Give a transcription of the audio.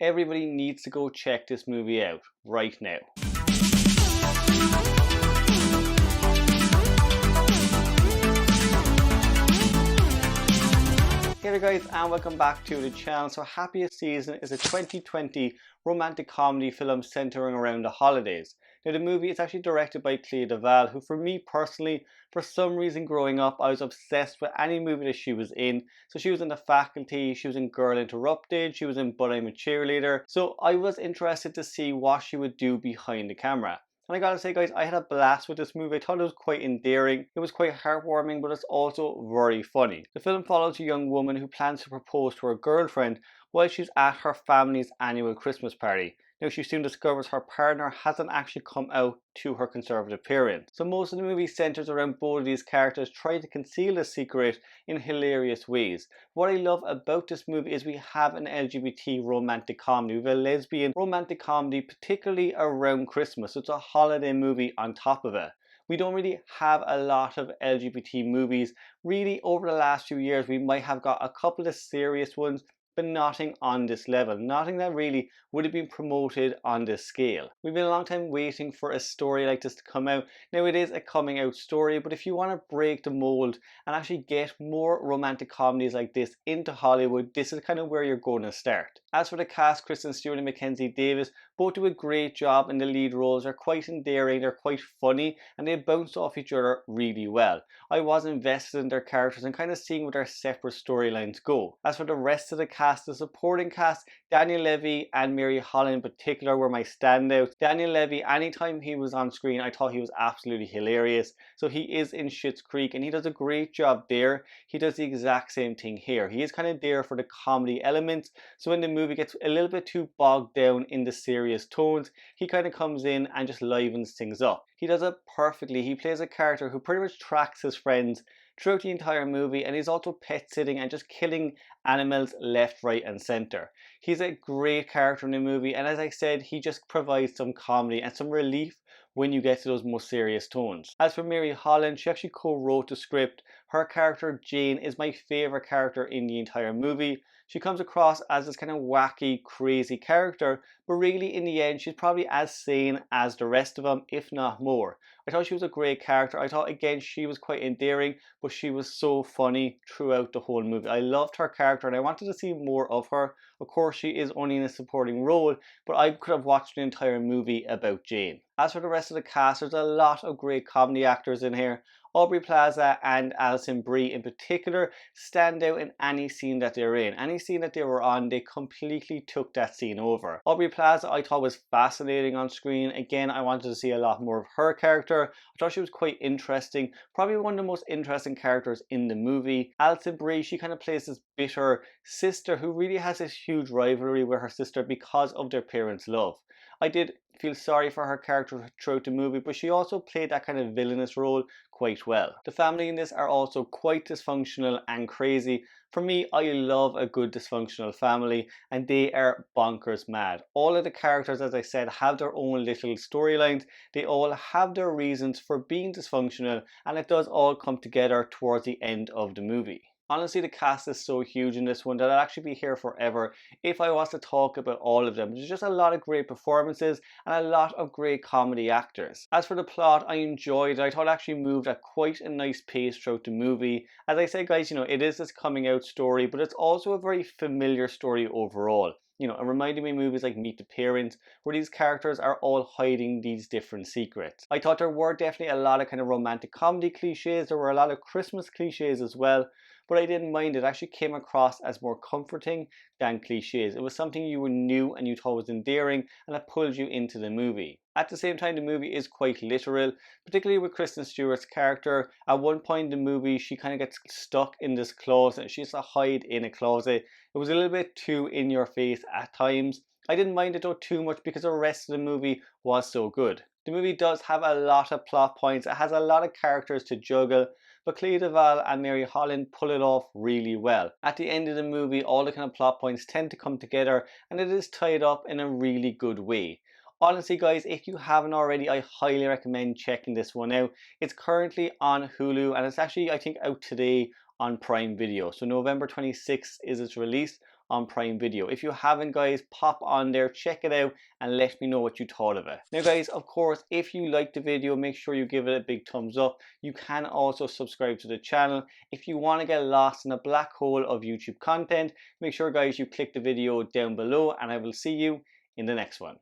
Everybody needs to go check this movie out right now. Hey there guys, and welcome back to the channel. So Happiest Season is a 2020 romantic comedy film centering around the holidays. Now the movie is actually directed by Clea DuVall, who for me personally, for some reason growing up, I was obsessed with any movie that she was in. So she was in The Faculty, she was in Girl Interrupted, she was in But I'm a Cheerleader. So I was interested to see what she would do behind the camera. And I gotta say guys, I had a blast with this movie. I thought it was quite endearing, it was quite heartwarming, but it's also very funny. The film follows a young woman who plans to propose to her girlfriend while she's at her family's annual Christmas party. Now she soon discovers her partner hasn't actually come out to her conservative parents. So most of the movie centers around both of these characters trying to conceal the secret in hilarious ways. What I love about this movie is we have an LGBT romantic comedy. We have a lesbian romantic comedy, particularly around Christmas. So it's a holiday movie on top of it. We don't really have a lot of LGBT movies. Really, over the last few years, we might have got a couple of serious ones, but nothing on this level, nothing that really would have been promoted on this scale. We've been a long time waiting for a story like this to come out. Now it is a coming out story, but if you want to break the mold and actually get more romantic comedies like this into Hollywood, this is kind of where you're going to start. As for the cast, Kristen Stewart and Mackenzie Davis both do a great job in the lead roles. They're quite endearing, they're quite funny, and they bounce off each other really well. I was invested in their characters and kind of seeing where their separate storylines go. As for the rest of the cast, the supporting cast, Daniel Levy and Mary Holland in particular were my standouts. Daniel Levy, anytime he was on screen, I thought he was absolutely hilarious. So he is in Schitt's Creek and he does a great job there. He does the exact same thing here. He is kind of there for the comedy elements. So when the movie gets a little bit too bogged down in the serious tones, he kind of comes in and just livens things up. He does it perfectly. He plays a character who pretty much tracks his friends throughout the entire movie, and he's also pet sitting and just killing animals left, right and center. He's a great character in the movie, and as I said, he just provides some comedy and some relief when you get to those more serious tones. As for Mary Holland, she actually co-wrote the script. Her character Jane is my favorite character in the entire movie. She comes across as this kind of wacky, crazy character, but really in the end she's probably as sane as the rest of them, if not more. I thought she was a great character. I thought again she was quite endearing, but she was so funny throughout the whole movie. I loved her character and I wanted to see more of her. Of course she is only in a supporting role, but I could have watched the entire movie about Jane. As for the rest of the cast, there's a lot of great comedy actors in here. Aubrey Plaza and Alison Brie in particular stand out in any scene that they're in. Any scene that they were on, they completely took that scene over. Aubrey Plaza I thought was fascinating on screen. Again, I wanted to see a lot more of her character. I thought she was quite interesting. Probably one of the most interesting characters in the movie. Alison Brie, she kind of plays this bitter sister who really has this huge rivalry with her sister because of their parents' love. I did feel sorry for her character throughout the movie, but she also played that kind of villainous role quite well. The family in this are also quite dysfunctional and crazy. For me, I love a good dysfunctional family, and they are bonkers mad. All of the characters, as I said, have their own little storylines. They all have their reasons for being dysfunctional, and it does all come together towards the end of the movie. Honestly, the cast is so huge in this one that I'd actually be here forever if I was to talk about all of them. There's just a lot of great performances and a lot of great comedy actors. As for the plot, I enjoyed it. I thought it actually moved at quite a nice pace throughout the movie. As I said guys, it is this coming out story, but it's also a very familiar story overall. It reminded me of movies like Meet the Parents, where these characters are all hiding these different secrets. I thought there were definitely a lot of kind of romantic comedy cliches. There were a lot of Christmas cliches as well, but I didn't mind it. It actually came across as more comforting than cliches. It was something you knew and you thought was endearing, and it pulled you into the movie. At the same time, the movie is quite literal, particularly with Kristen Stewart's character. At one point in the movie, she kind of gets stuck in this closet. She has to hide in a closet. It was a little bit too in your face at times. I didn't mind it though too much because the rest of the movie was so good. The movie does have a lot of plot points. It has a lot of characters to juggle, but Clea DuVall and Mary Holland pull it off really well. At the end of the movie, all the kind of plot points tend to come together and it is tied up in a really good way. Honestly guys, if you haven't already, I highly recommend checking this one out. It's currently on Hulu and it's actually, I think, out today on Prime Video. So November 26th is its release. on Prime Video. If you haven't, guys, pop on there, check it out, and let me know what you thought of it. Now guys, of course, if you liked the video, make sure you give it a big thumbs up. You can also subscribe to the channel. If you want to get lost in a black hole of YouTube content, make sure, guys, you click the video down below, and I will see you in the next one.